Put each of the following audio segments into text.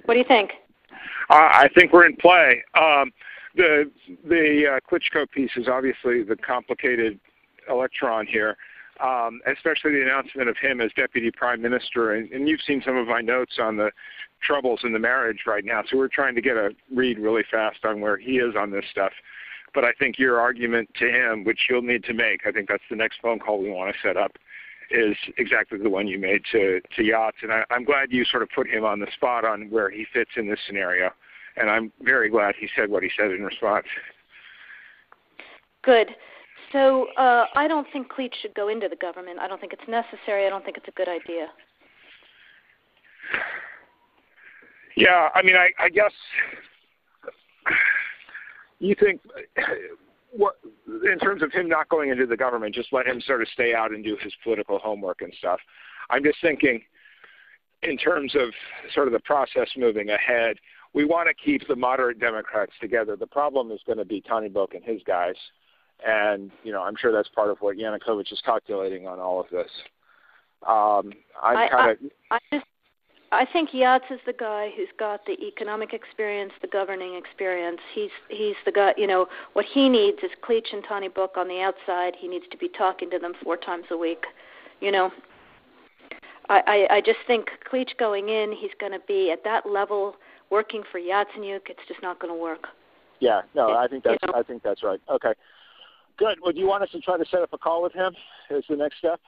What do you think? I think we're in play. The Klitschko piece is obviously the complicated electron here, especially the announcement of him as deputy prime minister. And you've seen some of my notes on the troubles in the marriage right now, so we're trying to get a read really fast on where he is on this stuff. But I think your argument to him, which you'll need to make, I think that's the next phone call we want to set up, is exactly the one you made to Yachts. And I'm glad you sort of put him on the spot on where he fits in this scenario. And I'm very glad he said what he said in response. Good. So I don't think Kleitsch should go into the government. I don't think it's necessary. I don't think it's a good idea. Yeah, I mean, I guess you think, what, in terms of him not going into the government, just let him sort of stay out and do his political homework and stuff. I'm just thinking in terms of sort of the process moving ahead, we want to keep the moderate Democrats together. The problem is going to be Tony Book and his guys. And, you know, I'm sure that's part of what Yanukovych is calculating on all of this. I think Yachts is the guy who's got the economic experience, the governing experience. He's the guy, you know, what he needs is Kleitsch and Tony Book on the outside. He needs to be talking to them 4 times a week, you know. I just think Kleitsch going in, he's going to be at that level working for Yatsenyuk. It's just not going to work. Yeah, no, I think that's right. Okay, good. Well, do you want us to try to set up a call with him as the next step?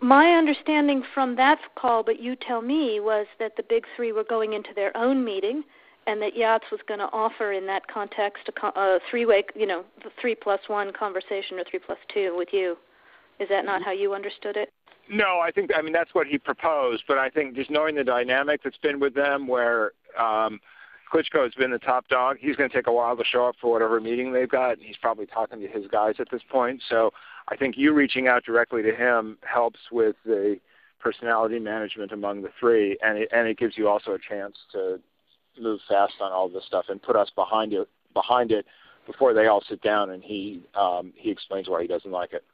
My understanding from that call, but you tell me, was that the big three were going into their own meeting, and that Yachts was going to offer in that context a three-way, you know, the 3+1 conversation or 3+2 with you. Is that not how you understood it? No, I mean, that's what he proposed, but I think just knowing the dynamic that's been with them where Klitschko has been the top dog, he's going to take a while to show up for whatever meeting they've got, and he's probably talking to his guys at this point. So I think you reaching out directly to him helps with the personality management among the three, and it gives you also a chance to move fast on all this stuff and put us behind it before they all sit down and he explains why he doesn't like it.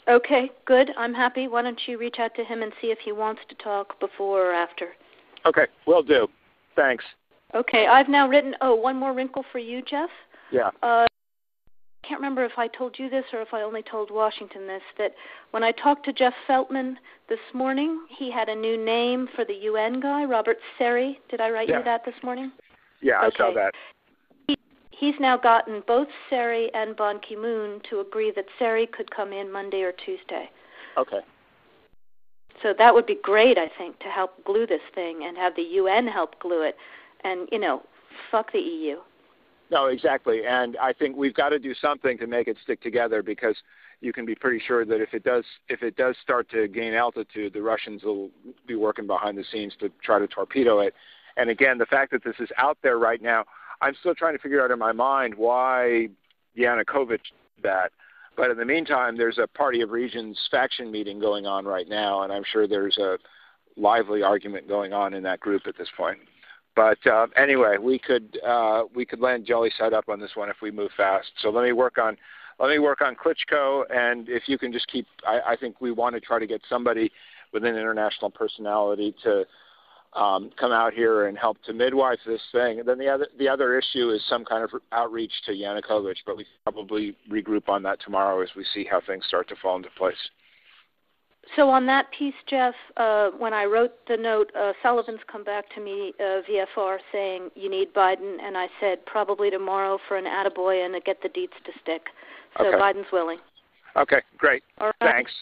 Okay, good. I'm happy. Why don't you reach out to him and see if he wants to talk before or after? Okay, will do. Thanks. Okay, I've now written, one more wrinkle for you, Jeff. Yeah. I can't remember if I told you this or if I only told Washington this, that when I talked to Jeff Feltman this morning, he had a new name for the UN guy, Robert Seri. Did I write you that this morning? Yeah, okay. I saw that. He's now gotten both Seri and Ban Ki-moon to agree that Seri could come in Monday or Tuesday. Okay. So that would be great, I think, to help glue this thing and have the UN help glue it. And, you know, fuck the EU. No, exactly. And I think we've got to do something to make it stick together, because you can be pretty sure that if it does start to gain altitude, the Russians will be working behind the scenes to try to torpedo it. And again, the fact that this is out there right now, I'm still trying to figure out in my mind why Yanukovych did that. But in the meantime, there's a Party of Regions faction meeting going on right now, and I'm sure there's a lively argument going on in that group at this point. But anyway, we could land jelly side up on this one if we move fast. So let me work on Klitschko, and if you can just keep, I think we want to try to get somebody with an international personality to come out here and help to midwife this thing. And then the other issue is some kind of outreach to Yanukovych, but we probably regroup on that tomorrow as we see how things start to fall into place. So on that piece, Jeff, when I wrote the note, Sullivan's come back to me, VFR, saying you need Biden, and I said probably tomorrow for an attaboy and to get the deets to stick. So okay. Biden's willing. Okay, great. All right. Thanks.